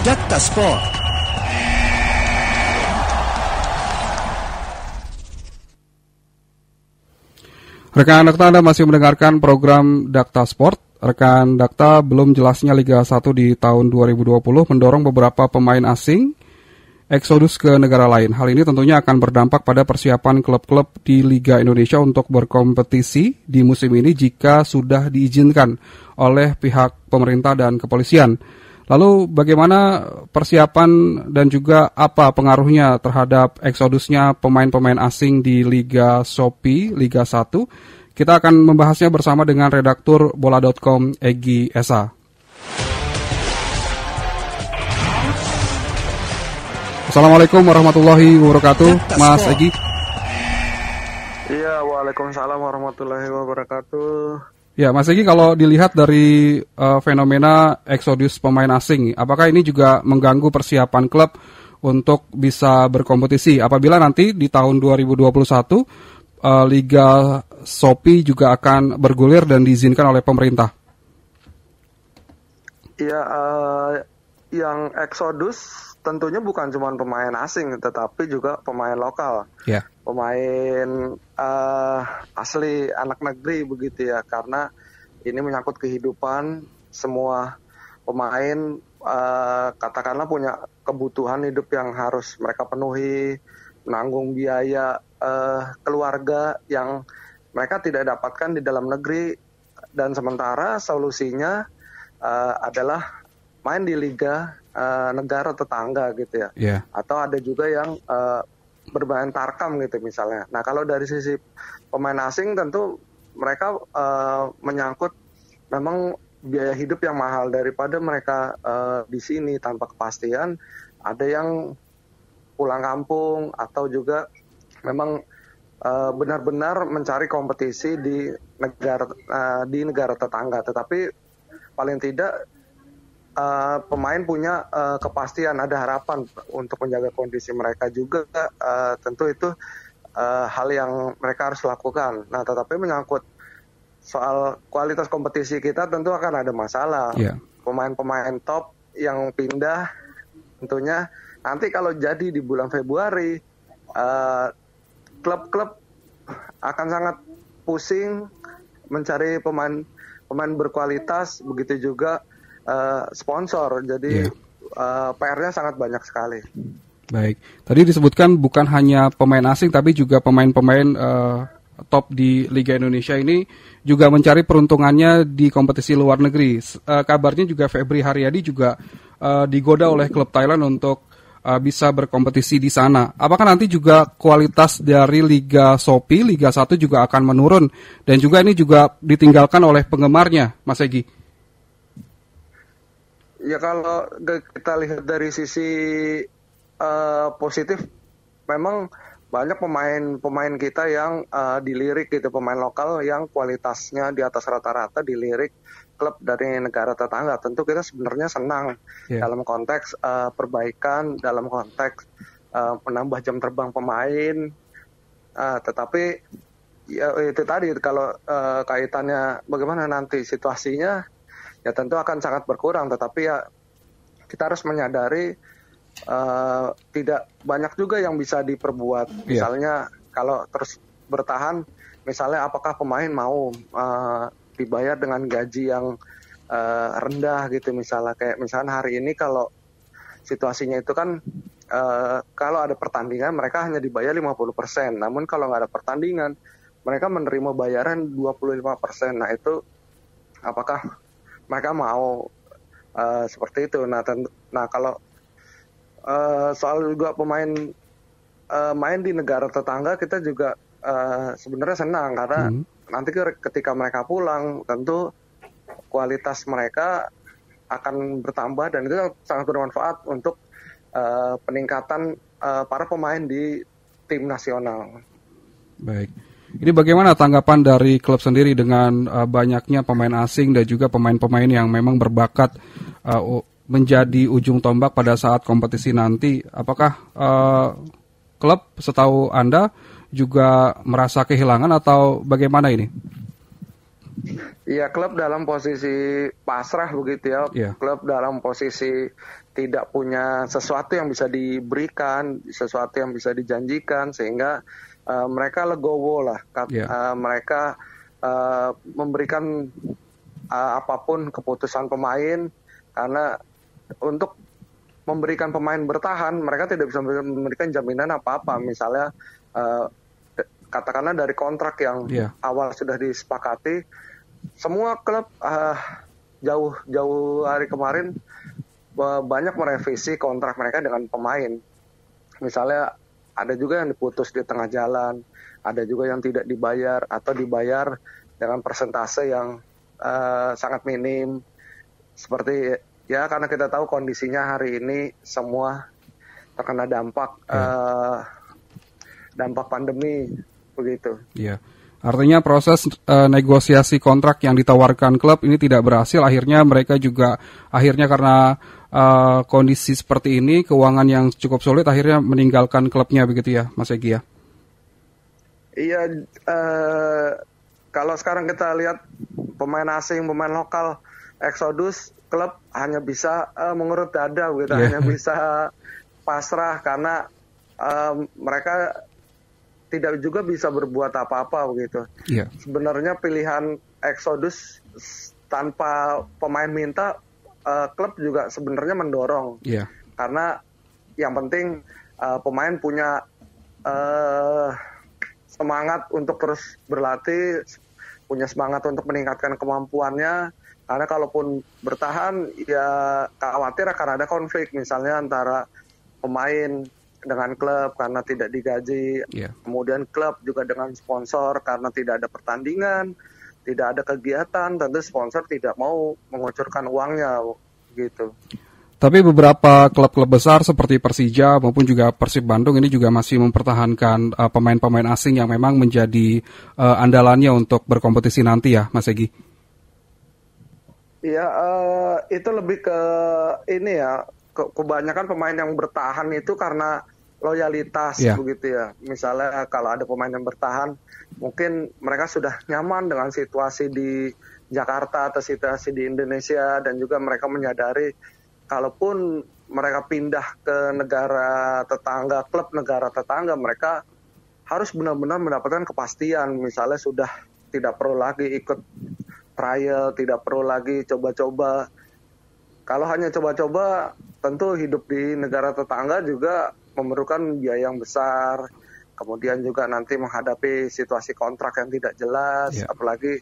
Dakta Sport. Rekan Dakta, Anda masih mendengarkan program Dakta Sport. Rekan Dakta, belum jelasnya Liga 1 di tahun 2020 mendorong beberapa pemain asing eksodus ke negara lain. Hal ini tentunya akan berdampak pada persiapan klub-klub di Liga Indonesia untuk berkompetisi di musim ini jika sudah diizinkan oleh pihak pemerintah dan kepolisian. Lalu bagaimana persiapan dan juga apa pengaruhnya terhadap eksodusnya pemain-pemain asing di Liga Shopee, Liga 1? Kita akan membahasnya bersama dengan redaktur bola.com Egy Esa. Assalamualaikum warahmatullahi wabarakatuh, Mas Egy. Iya, waalaikumsalam warahmatullahi wabarakatuh. Ya, Mas Egy, kalau dilihat dari fenomena eksodus pemain asing, apakah ini juga mengganggu persiapan klub untuk bisa berkompetisi? Apabila nanti di tahun 2021 Liga Shopee juga akan bergulir dan diizinkan oleh pemerintah? Iya, yang eksodus tentunya bukan cuma pemain asing, tetapi juga pemain lokal. Ya. Pemain asli anak negeri begitu ya, karena ini menyangkut kehidupan semua pemain, katakanlah punya kebutuhan hidup yang harus mereka penuhi, menanggung biaya keluarga yang mereka tidak dapatkan di dalam negeri, dan sementara solusinya adalah main di liga negara tetangga gitu ya. Yeah. Atau ada juga yang bermain tarkam gitu misalnya. Nah, kalau dari sisi pemain asing tentu mereka menyangkut memang biaya hidup yang mahal daripada mereka di sini tanpa kepastian. Ada yang pulang kampung atau juga memang benar-benar mencari kompetisi di negara tetangga. Tetapi paling tidak pemain punya kepastian, ada harapan untuk menjaga kondisi mereka juga. Tentu itu hal yang mereka harus lakukan. Nah, tetapi menyangkut soal kualitas kompetisi kita tentu akan ada masalah. Yeah. Pemain-pemain top yang pindah tentunya nanti kalau jadi di bulan Februari, klub-klub akan sangat pusing mencari pemain berkualitas, begitu juga sponsor. Jadi PR-nya sangat banyak sekali. Baik, tadi disebutkan bukan hanya pemain asing tapi juga pemain-pemain top di Liga Indonesia ini juga mencari peruntungannya di kompetisi luar negeri. Kabarnya juga Febri Haryadi juga digoda oleh klub Thailand untuk bisa berkompetisi di sana. Apakah nanti juga kualitas dari Liga Shopee, Liga 1 juga akan menurun dan juga ini juga ditinggalkan oleh penggemarnya, Mas Egy? Ya, kalau kita lihat dari sisi positif, memang banyak pemain kita yang dilirik gitu, pemain lokal yang kualitasnya di atas rata-rata dilirik klub dari negara tetangga. Tentu kita sebenarnya senang dalam konteks perbaikan, dalam konteks menambah jam terbang pemain. Tetapi ya itu tadi, kalau kaitannya bagaimana nanti situasinya, ya tentu akan sangat berkurang. Tetapi ya kita harus menyadari tidak banyak juga yang bisa diperbuat. Misalnya kalau terus bertahan, misalnya apakah pemain mau dibayar dengan gaji yang rendah gitu, misalnya kayak misalnya hari ini kalau situasinya itu kan kalau ada pertandingan mereka hanya dibayar 50%, namun kalau nggak ada pertandingan mereka menerima bayaran 25%. Nah, itu apakah mereka mau seperti itu? Nah, kalau soal juga pemain main di negara tetangga, kita juga sebenarnya senang karena nanti ketika mereka pulang tentu kualitas mereka akan bertambah dan itu sangat bermanfaat untuk peningkatan para pemain di tim nasional. Baik. Ini bagaimana tanggapan dari klub sendiri dengan banyaknya pemain asing dan juga pemain-pemain yang memang berbakat menjadi ujung tombak pada saat kompetisi nanti? Apakah klub setahu Anda juga merasa kehilangan atau bagaimana ini? Iya, klub dalam posisi pasrah begitu ya. Iya, Klub dalam posisi tidak punya sesuatu yang bisa diberikan, sesuatu yang bisa dijanjikan, sehingga mereka legowo lah. iya, Mereka memberikan apapun keputusan pemain, karena untuk memberikan pemain bertahan, mereka tidak bisa memberikan jaminan apa-apa. Misalnya, uh, katakanlah dari kontrak yang iya, awal sudah disepakati, semua klub jauh-jauh hari kemarin banyak merevisi kontrak mereka dengan pemain. Misalnya ada juga yang diputus di tengah jalan, ada juga yang tidak dibayar atau dibayar dengan persentase yang sangat minim. Seperti ya, karena kita tahu kondisinya hari ini semua terkena iya, dampak pandemi begitu. iya. Artinya proses negosiasi kontrak yang ditawarkan klub ini tidak berhasil. Akhirnya mereka juga karena kondisi seperti ini, keuangan yang cukup sulit, akhirnya meninggalkan klubnya begitu ya, Mas Egi ya? Iya, kalau sekarang kita lihat pemain asing, pemain lokal, Exodus, klub hanya bisa mengurut dada gitu, Iya, hanya bisa pasrah karena mereka tidak juga bisa berbuat apa-apa begitu. iya, Sebenarnya pilihan Exodus tanpa pemain minta, klub juga sebenarnya mendorong, iya, karena yang penting pemain punya uh, semangat untuk terus berlatih, punya semangat untuk meningkatkan kemampuannya. Karena kalaupun bertahan, ya khawatir akan ada konflik, misalnya antara pemain dengan klub karena tidak digaji, iya. kemudian klub juga dengan sponsor karena tidak ada pertandingan, tidak ada kegiatan, tentu sponsor tidak mau mengucurkan uangnya gitu. Tapi beberapa klub-klub besar seperti Persija maupun juga Persib Bandung ini juga masih mempertahankan pemain-pemain asing yang memang menjadi andalannya untuk berkompetisi nanti ya, Mas Egi. Ya, itu lebih ke ini ya, kebanyakan pemain yang bertahan itu karena loyalitas Iya, begitu ya. Misalnya kalau ada pemain yang bertahan, mungkin mereka sudah nyaman dengan situasi di Jakarta atau situasi di Indonesia, dan juga mereka menyadari kalaupun mereka pindah ke negara tetangga, klub negara tetangga, mereka harus benar-benar mendapatkan kepastian. Misalnya sudah tidak perlu lagi ikut trial, tidak perlu lagi coba-coba. Kalau hanya coba-coba, tentu hidup di negara tetangga juga memerlukan biaya yang besar. Kemudian juga nanti menghadapi situasi kontrak yang tidak jelas. iya, Apalagi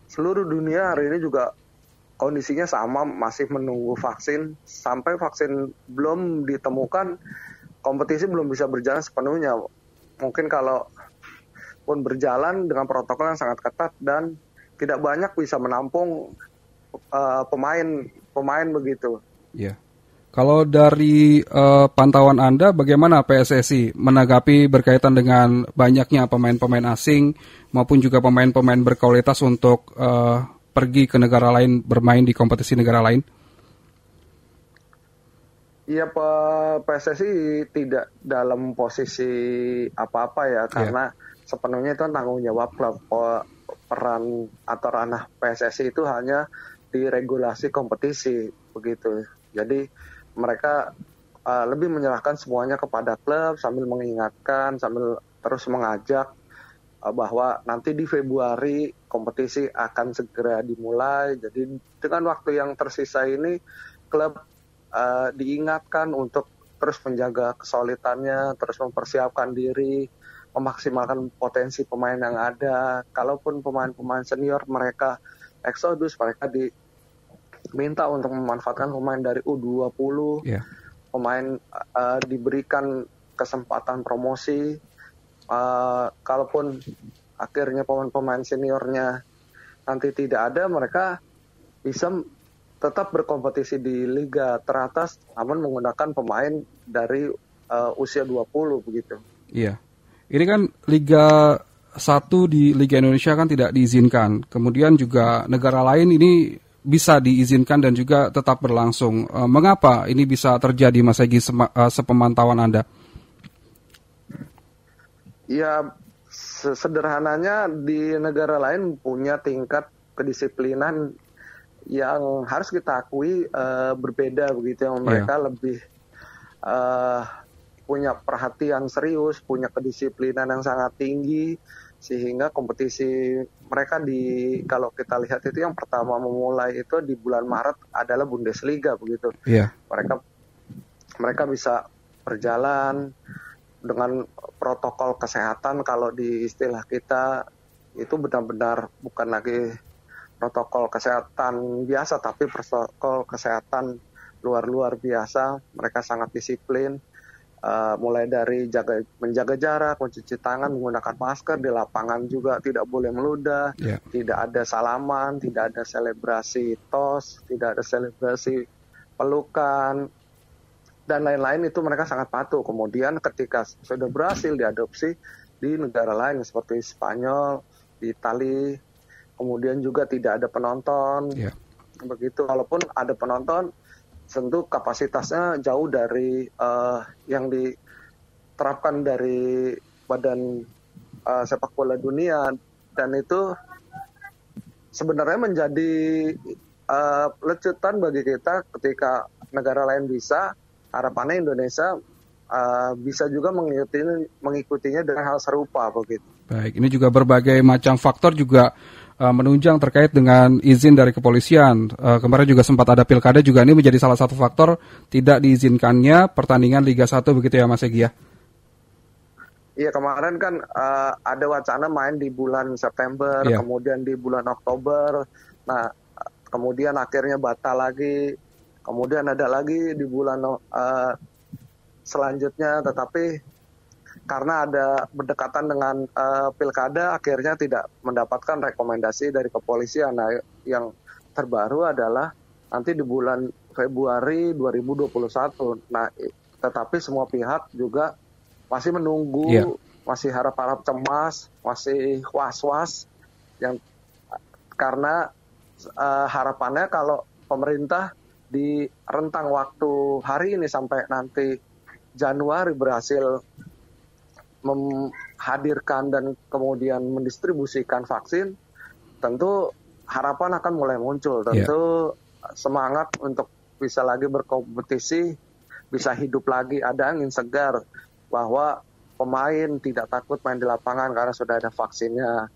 seluruh dunia hari ini juga kondisinya sama, masih menunggu vaksin. Sampai vaksin belum ditemukan, kompetisi belum bisa berjalan sepenuhnya. Mungkin kalau pun berjalan dengan protokol yang sangat ketat dan tidak banyak bisa menampung pemain begitu. iya. Kalau dari pantauan Anda, bagaimana PSSI menanggapi berkaitan dengan banyaknya pemain-pemain asing maupun juga pemain-pemain berkualitas untuk pergi ke negara lain, bermain di kompetisi negara lain? Iya, PSSI tidak dalam posisi apa-apa ya, Iya, karena sepenuhnya itu tanggung jawab klub. Peran atau ranah PSSI itu hanya di regulasi kompetisi begitu. Jadi mereka lebih menyerahkan semuanya kepada klub, sambil mengingatkan, sambil terus mengajak bahwa nanti di Februari kompetisi akan segera dimulai. Jadi dengan waktu yang tersisa ini, klub diingatkan untuk terus menjaga kesolidannya, terus mempersiapkan diri, memaksimalkan potensi pemain yang ada. Kalaupun pemain-pemain senior mereka Exodus, mereka diminta untuk memanfaatkan pemain dari U20, iya, pemain diberikan kesempatan promosi. Kalaupun akhirnya pemain-pemain seniornya nanti tidak ada, mereka bisa tetap berkompetisi di liga teratas, namun menggunakan pemain dari usia 20 begitu. iya. Ini kan Liga 1 di Liga Indonesia kan tidak diizinkan. Kemudian juga negara lain ini bisa diizinkan dan juga tetap berlangsung. Mengapa ini bisa terjadi, Mas Egi, sepemantauan Anda? Ya, sederhananya di negara lain punya tingkat kedisiplinan yang harus kita akui berbeda begitu, yang mereka lebih punya perhatian serius, punya kedisiplinan yang sangat tinggi, sehingga kompetisi mereka kalau kita lihat itu yang pertama memulai itu di bulan Maret adalah Bundesliga begitu. Mereka bisa berjalan dengan protokol kesehatan, kalau di istilah kita itu benar-benar bukan lagi protokol kesehatan biasa, tapi protokol kesehatan luar biasa. Mereka sangat disiplin, mulai dari menjaga jarak, mencuci tangan, menggunakan masker, di lapangan juga tidak boleh meludah, tidak ada salaman, tidak ada selebrasi tos, tidak ada selebrasi pelukan, dan lain-lain. Itu mereka sangat patuh. Kemudian ketika sudah berhasil diadopsi di negara lain seperti Spanyol, di Itali, kemudian juga tidak ada penonton. Begitu, walaupun ada penonton, tentu kapasitasnya jauh dari yang diterapkan dari Badan Sepak Bola Dunia, dan itu sebenarnya menjadi lecutan bagi kita ketika negara lain bisa. Harapannya Indonesia bisa juga mengikutinya dengan hal serupa begitu. Baik, ini juga berbagai macam faktor juga menunjang terkait dengan izin dari kepolisian. Kemarin juga sempat ada pilkada juga, ini menjadi salah satu faktor tidak diizinkannya pertandingan Liga 1 begitu ya Mas Egy ya? Iya, kemarin kan ada wacana main di bulan September, kemudian di bulan Oktober. Nah, kemudian akhirnya batal lagi. Kemudian ada lagi di bulan selanjutnya, tetapi karena ada berdekatan dengan pilkada, akhirnya tidak mendapatkan rekomendasi dari kepolisian. Nah, yang terbaru adalah nanti di bulan Februari 2021. Nah, tetapi semua pihak juga masih menunggu, masih harap-harap cemas, masih was-was, karena harapannya kalau pemerintah di rentang waktu hari ini sampai nanti Januari berhasil menghadirkan dan kemudian mendistribusikan vaksin, tentu harapan akan mulai muncul. Tentu semangat untuk bisa lagi berkompetisi, bisa hidup lagi, ada angin segar bahwa pemain tidak takut main di lapangan karena sudah ada vaksinnya.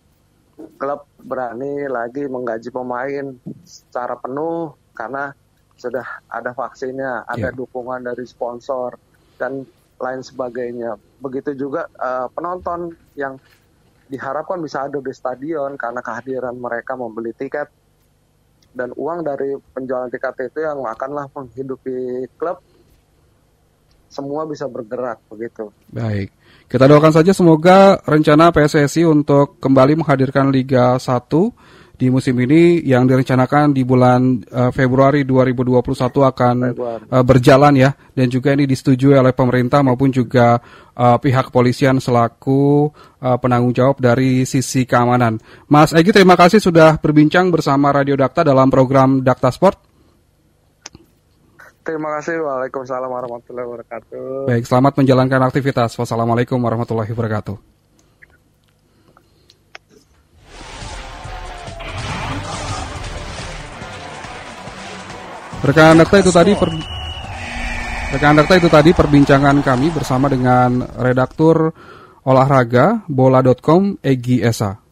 Klub berani lagi menggaji pemain secara penuh karena sudah ada vaksinnya, ada dukungan dari sponsor dan lain sebagainya. Begitu juga penonton yang diharapkan bisa ada di stadion karena kehadiran mereka membeli tiket, dan uang dari penjualan tiket itu yang akanlah menghidupi klub. Semua bisa bergerak begitu. Baik, kita doakan saja semoga rencana PSSI untuk kembali menghadirkan Liga 1 di musim ini yang direncanakan di bulan Februari 2021 akan berjalan ya, dan juga ini disetujui oleh pemerintah maupun juga pihak kepolisian selaku penanggung jawab dari sisi keamanan. Mas Egy, terima kasih sudah berbincang bersama Radio Dakta dalam program Dakta Sport. Terima kasih. Waalaikumsalam warahmatullahi wabarakatuh. Baik, selamat menjalankan aktivitas. Wassalamualaikum warahmatullahi wabarakatuh. Rekan Dakta, itu tadi perbincangan kami bersama dengan redaktur olahraga bola.com Egy Esa.